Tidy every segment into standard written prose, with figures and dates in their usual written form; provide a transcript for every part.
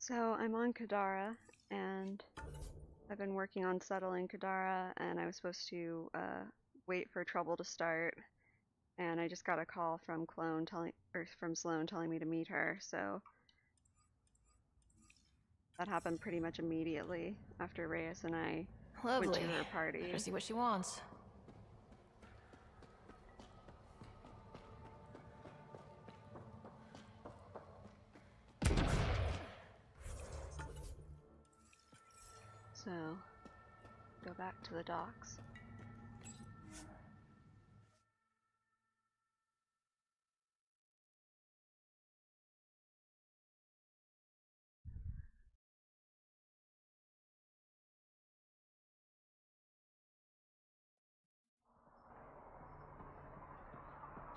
So I'm on Kadara, and I've been working on settling Kadara, and I was supposed to wait for trouble to start, and I just got a call from from Sloane telling me to meet her. So that happened pretty much immediately after Reyes and I went to Lovely. her party. Better see what she wants. So go back to the docks.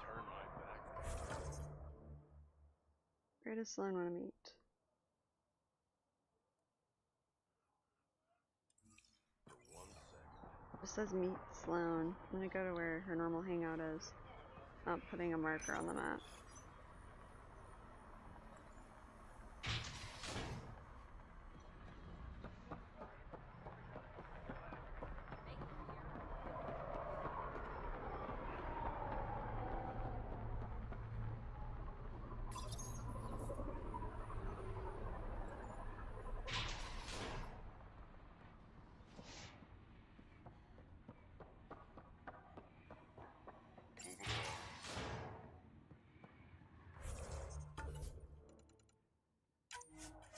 Turn my back. Where does Sloane want to meet? For 1 second. It just says meet Sloane. I'm gonna go to where her normal hangout is. I'm putting a marker on the map. Moving along.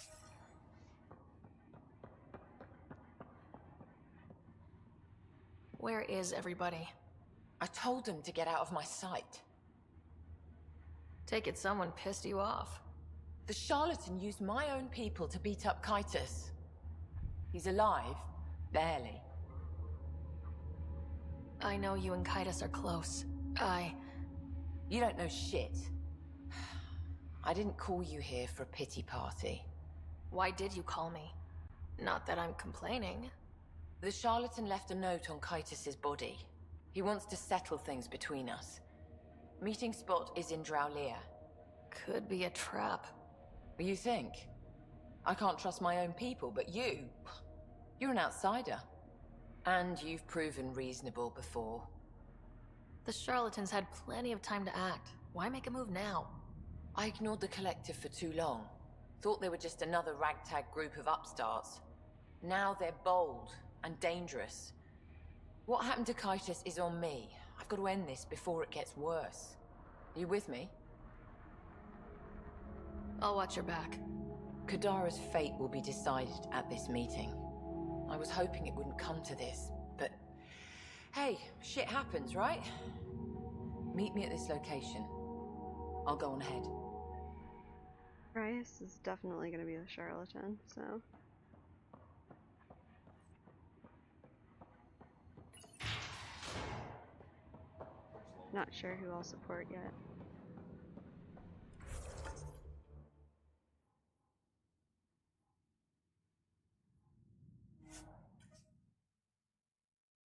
Where is everybody? I told them to get out of my sight. Take it someone pissed you off. The charlatan used my own people to beat up Kitus. He's alive, barely. I know you and Kitus are close. You don't know shit. I didn't call you here for a pity party. Why did you call me? Not that I'm complaining. The charlatan left a note on Kitus's body. He wants to settle things between us. Meeting spot is in Drowlear. Could be a trap. You think? I can't trust my own people, but you're an outsider. And you've proven reasonable before. The charlatans had plenty of time to act. Why make a move now? I ignored the collective for too long. Thought they were just another ragtag group of upstarts. Now they're bold and dangerous. What happened to Kitus is on me. I've got to end this before it gets worse. You with me? I'll watch your back. Kadara's fate will be decided at this meeting. I was hoping it wouldn't come to this, but hey, shit happens, right? Meet me at this location. I'll go on ahead. Reyes is definitely going to be the charlatan, so... Not sure who I'll support yet.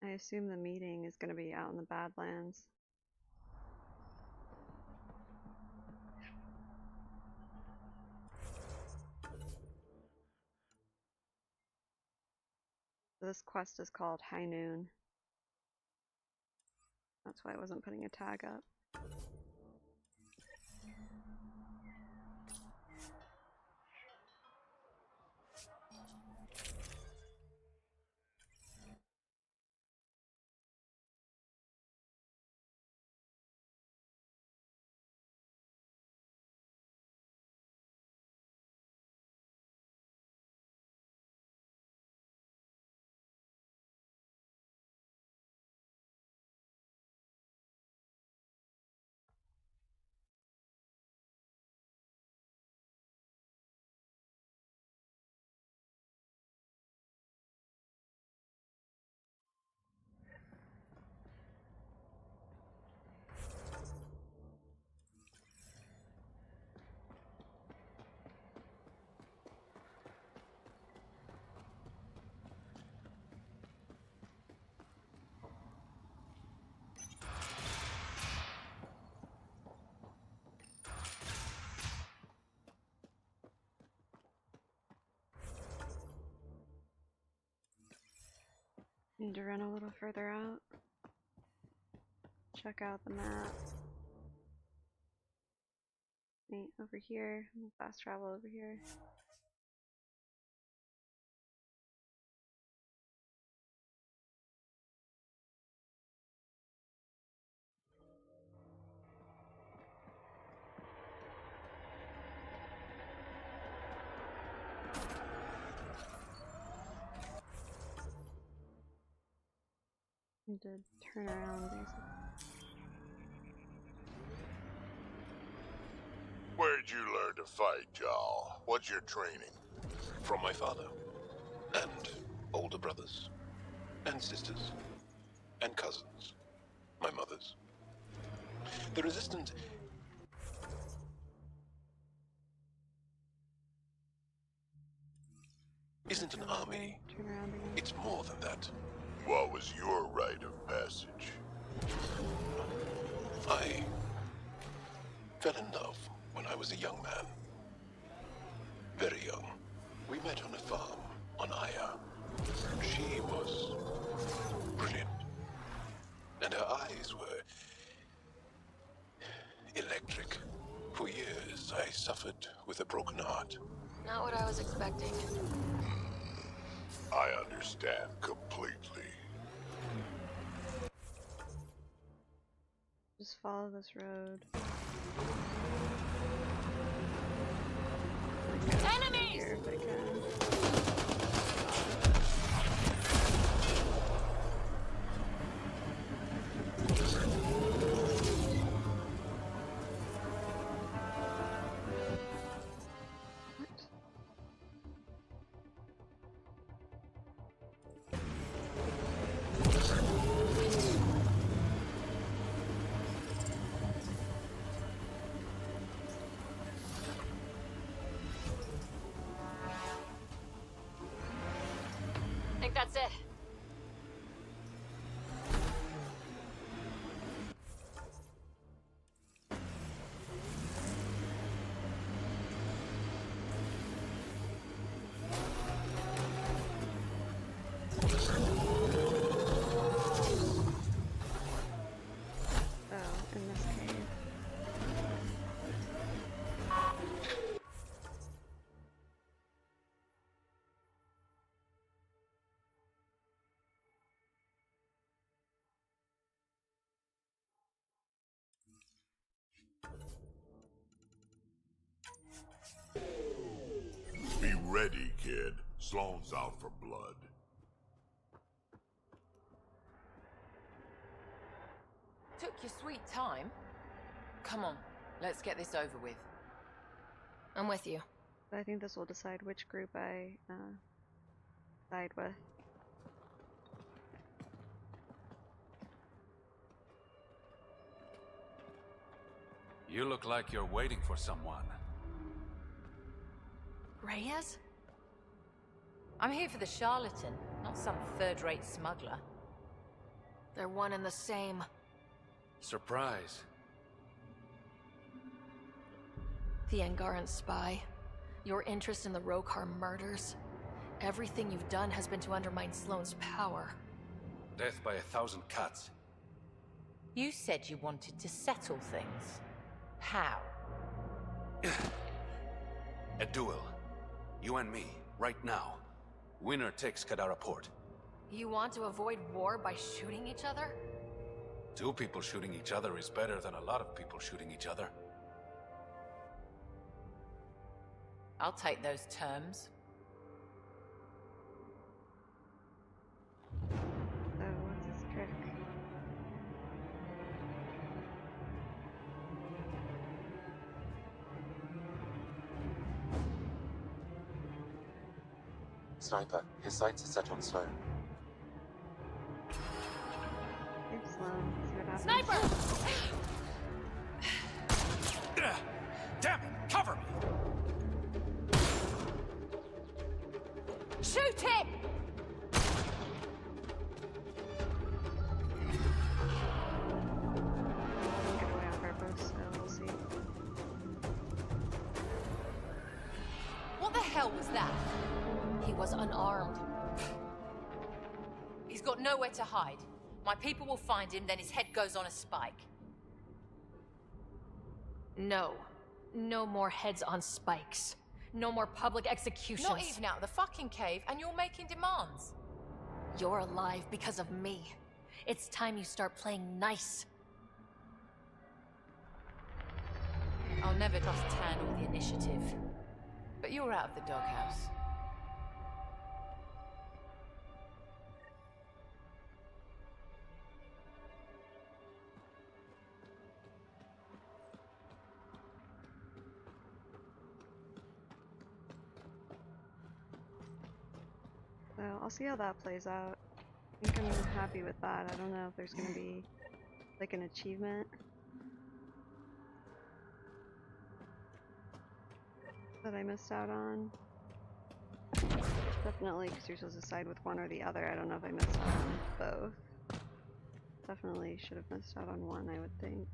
I assume the meeting is going to be out in the Badlands. This quest is called High Noon. That's why I wasn't putting a tag up. Need to run a little further out. Check out the map. Wait, over here. Fast travel over here. Need to turn around basically. Where'd you learn to fight, y'all? What's your training? From my father, and older brothers, and sisters, and cousins, my mother's. The Resistance isn't an army. Turn around again. It's more than that. What was your rite of passage? I fell in love when I was a young man. Very young. We met on a farm on Aya. She was brilliant. And her eyes were electric. For years, I suffered with a broken heart. Not what I was expecting. I understand completely. Just follow this road. Enemies! Here if I can. I think that's it. Oh, in this cave. Be ready, kid. Sloane's out for blood. Took your sweet time. Come on, let's get this over with. I'm with you. I think this will decide which group I side with. You look like you're waiting for someone. Reyes? I'm here for the charlatan, not some third-rate smuggler. They're one and the same. Surprise. The Angaran spy. Your interest in the Rokar murders. Everything you've done has been to undermine Sloane's power. Death by 1,000 cuts. You said you wanted to settle things. How? A duel. You and me, right now. Winner takes Kadara Port. You want to avoid war by shooting each other? 2 people shooting each other is better than a lot of people shooting each other. I'll take those terms. Oh, what's this trick? Sniper, his sights are set on Sloane. Hey, Sloane. See what happens. Sniper! Damn it! Cover me! Shoot him! Get away on purpose, so we'll see. What the hell was that? He was unarmed. He's got nowhere to hide. My people will find him, then his head goes on a spike. No. No more heads on spikes. No more public executions. Not even out of the fucking cave, and you're making demands. You're alive because of me. It's time you start playing nice. I'll never trust Tan or the initiative. But you're out of the doghouse. So I'll see how that plays out. I think I'm happy with that. I don't know if there's gonna be like an achievement that I missed out on. Definitely, because you're supposed to side with one or the other. I don't know if I missed out on both. Definitely should have missed out on one, I would think.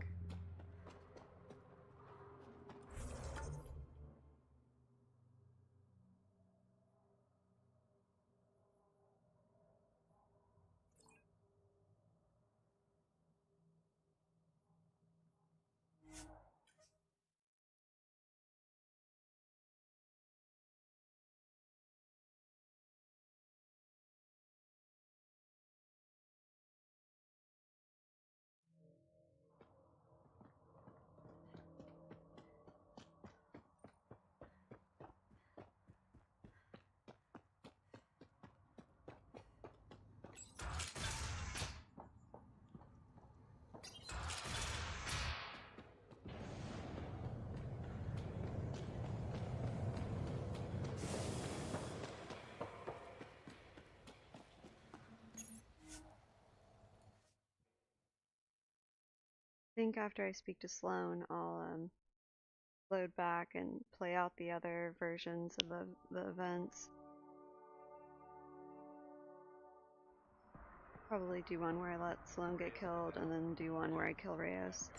I think after I speak to Sloan, I'll load back and play out the other versions of the events. Probably do one where I let Sloan get killed, and then do one where I kill Reyes.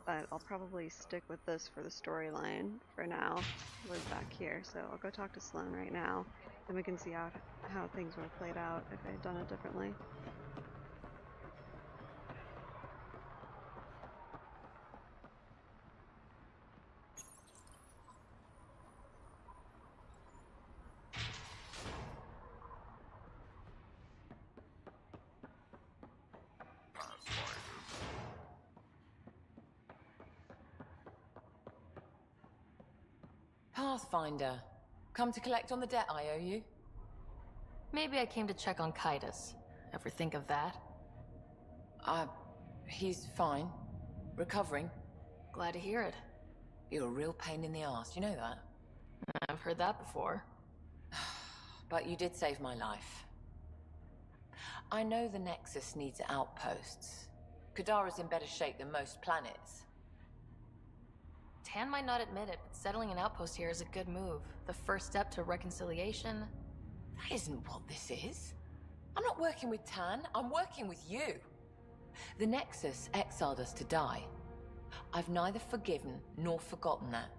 But I'll probably stick with this for the storyline for now. Load back here, so I'll go talk to Sloan right now, and we can see how things would have played out if I had done it differently. Pathfinder. Come to collect on the debt I owe you? Maybe I came to check on Kaitis. Ever think of that? He's fine. Recovering. Glad to hear it. You're a real pain in the ass, you know that? I've heard that before. But you did save my life. I know the Nexus needs outposts. Kadara's in better shape than most planets. Tan might not admit it, but settling an outpost here is a good move. The first step to reconciliation. That isn't what this is. I'm not working with Tan, I'm working with you. The Nexus exiled us to die. I've neither forgiven nor forgotten that.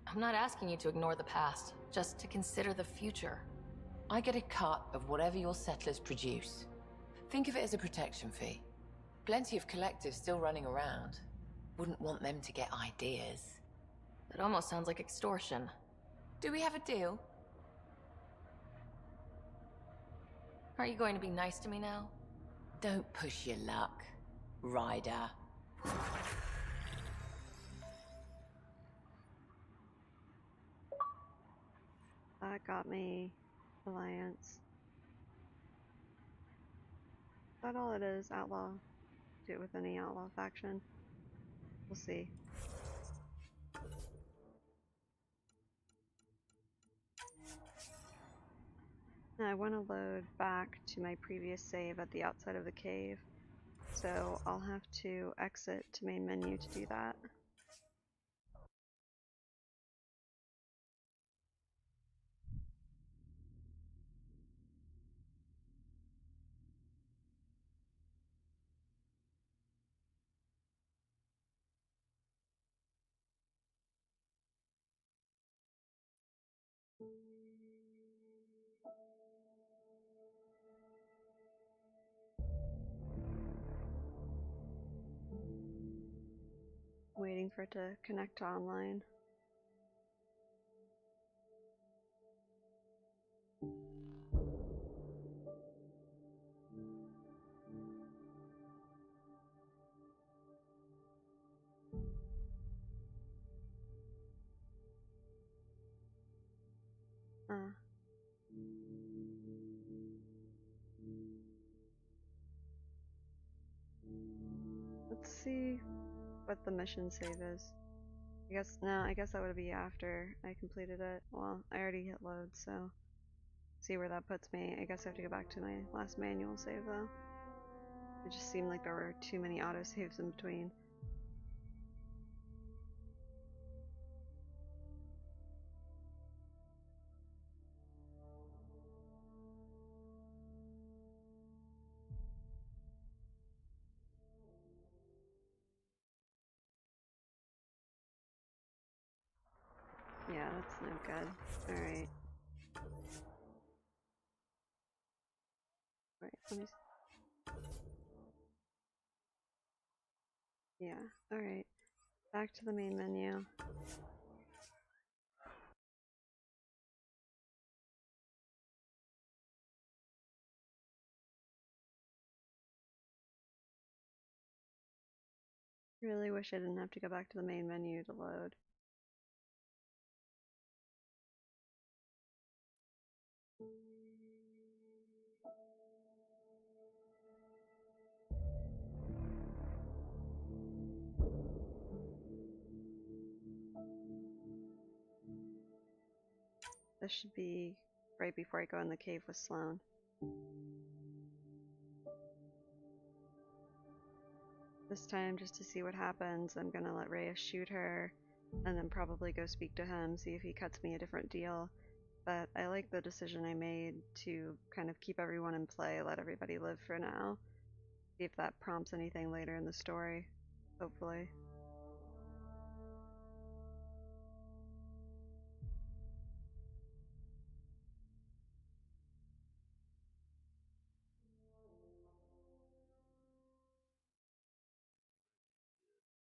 I'm not asking you to ignore the past, just to consider the future. I get a cut of whatever your settlers produce. Think of it as a protection fee. Plenty of collectives still running around. Wouldn't want them to get ideas. That almost sounds like extortion. Do we have a deal? Are you going to be nice to me now? Don't push your luck, Ryder. That got me Alliance. Is that all it is? Outlaw? Do it with any outlaw faction? We'll see. Now I want to load back to my previous save at the outside of the cave, so I'll have to exit to main menu to do that. waiting for it to connect to online. Let's see what the mission save is. I guess that would be after I completed it. Well, I already hit load, so see where that puts me. I guess I have to go back to my last manual save though. It just seemed like there were too many autosaves in between. Yeah, that's no good. Alright. Alright, let me... Yeah, alright. Back to the main menu. Really wish I didn't have to go back to the main menu to load. This should be right before I go in the cave with Sloane. This time, just to see what happens, I'm gonna let Reyes shoot her, and then probably go speak to him, see if he cuts me a different deal. But I like the decision I made to kind of keep everyone in play, let everybody live for now. See if that prompts anything later in the story, hopefully.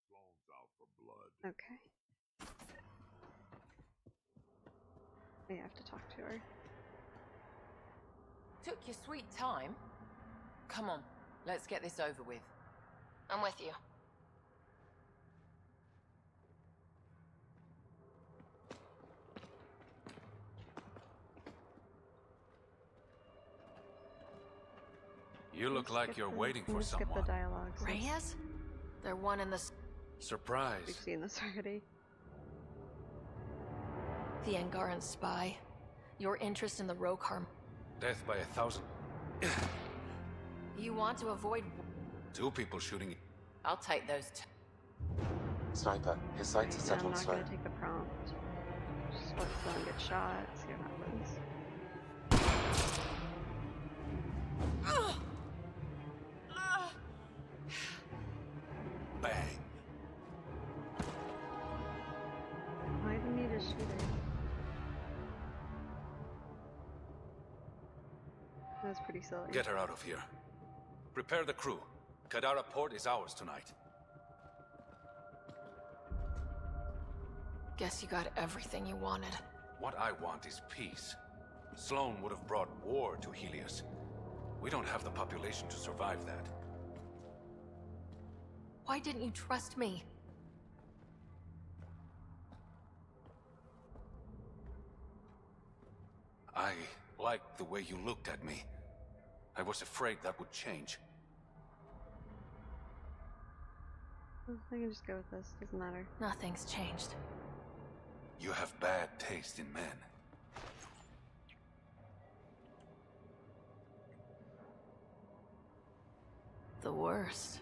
Sloan's out for blood. Okay. I have to talk to her. Took your sweet time. Come on, let's get this over with. I'm with you. You look like you're waiting for skip someone. the dialogue. Reyes? They're one in the... Surprise. We've seen this already. The Angaran spy. Your interest in the Rokar. Death by 1,000. You want to avoid... 2 people shooting. I'll take those Sniper, his sights are set I'm on not slow. gonna take the prompt. Just let someone get shot, see what happens. Bang. Why do you need a shooter? That was pretty silly. Get her out of here. Prepare the crew. Kadara port is ours tonight. Guess you got everything you wanted. What I want is peace. Sloane would have brought war to Helios. We don't have the population to survive that. Why didn't you trust me? I liked the way you looked at me. I was afraid that would change. I can just go with this, doesn't matter. Nothing's changed. You have bad taste in men. The worst.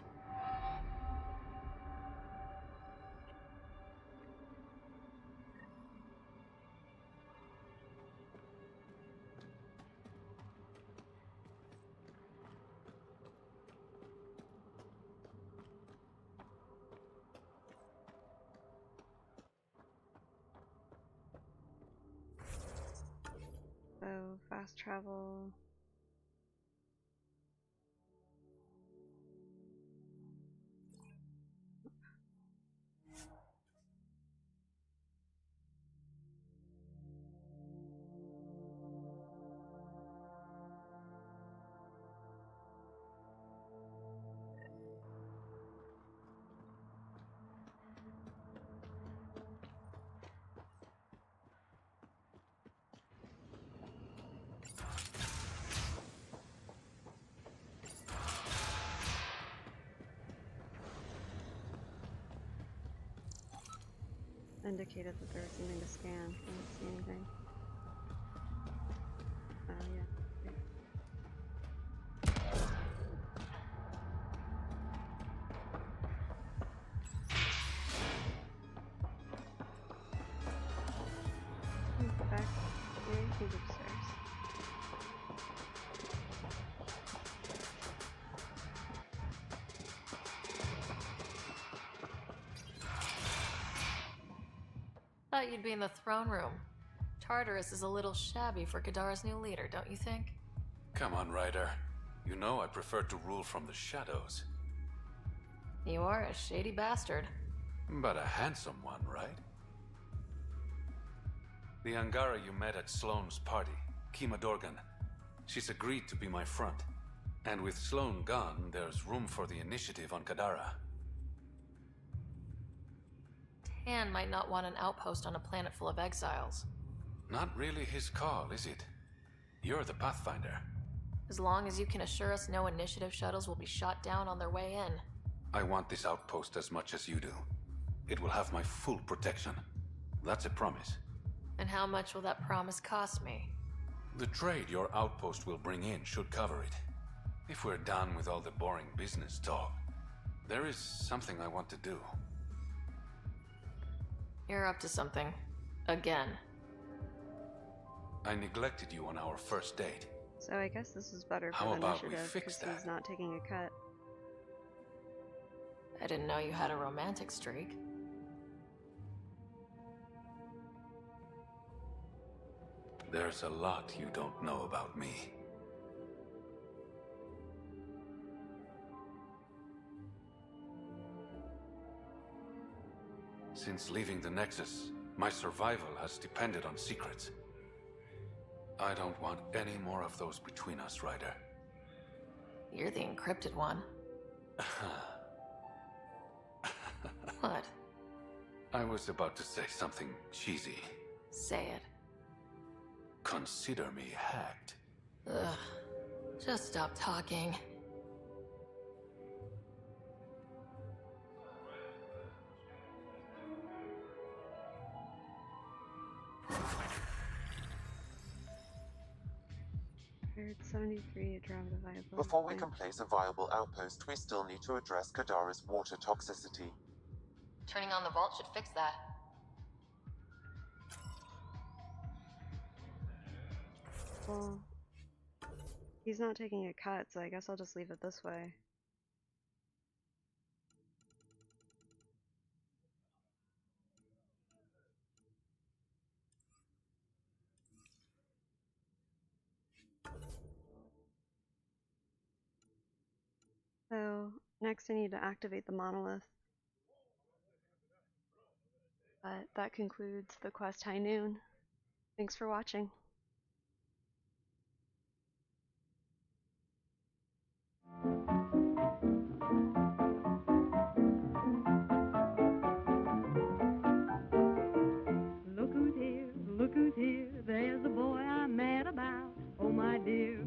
So, fast travel. indicated that there was something to scan. I don't see anything. Oh, yeah. Okay. Go back. Okay, he's upstairs. Thought you'd be in the throne room. Tartarus is a little shabby for Kadara's new leader, don't you think? Come on, Ryder. You know I prefer to rule from the shadows. You are a shady bastard. But a handsome one, right? The Angara you met at Sloane's party, Kima Dorgan. She's agreed to be my front. And with Sloane gone, there's room for the initiative on Kadara. Tan might not want an outpost on a planet full of exiles. Not really his call, is it? You're the Pathfinder. As long as you can assure us no initiative shuttles will be shot down on their way in. I want this outpost as much as you do. It will have my full protection. That's a promise. And how much will that promise cost me? The trade your outpost will bring in should cover it. If we're done with all the boring business talk, there is something I want to do. You're up to something. Again. I neglected you on our first date. So I guess this is better for How the about we initiative fix because he's that? not taking a cut. I didn't know you had a romantic streak. There's a lot you don't know about me. Since leaving the Nexus, my survival has depended on secrets. I don't want any more of those between us, Ryder. You're the encrypted one. What? I was about to say something cheesy. Say it. Consider me hacked. Ugh. Just stop talking. Prepared 73 Andromeda viable. Before we can place a viable outpost, we still need to address Kadara's water toxicity. Turning on the vault should fix that. Well, he's not taking a cut, so I guess I'll just leave it this way. So, next I need to activate the monolith. But that concludes the quest High Noon. Thanks for watching. Look who's here, there's a boy I'm mad about. Oh my dear,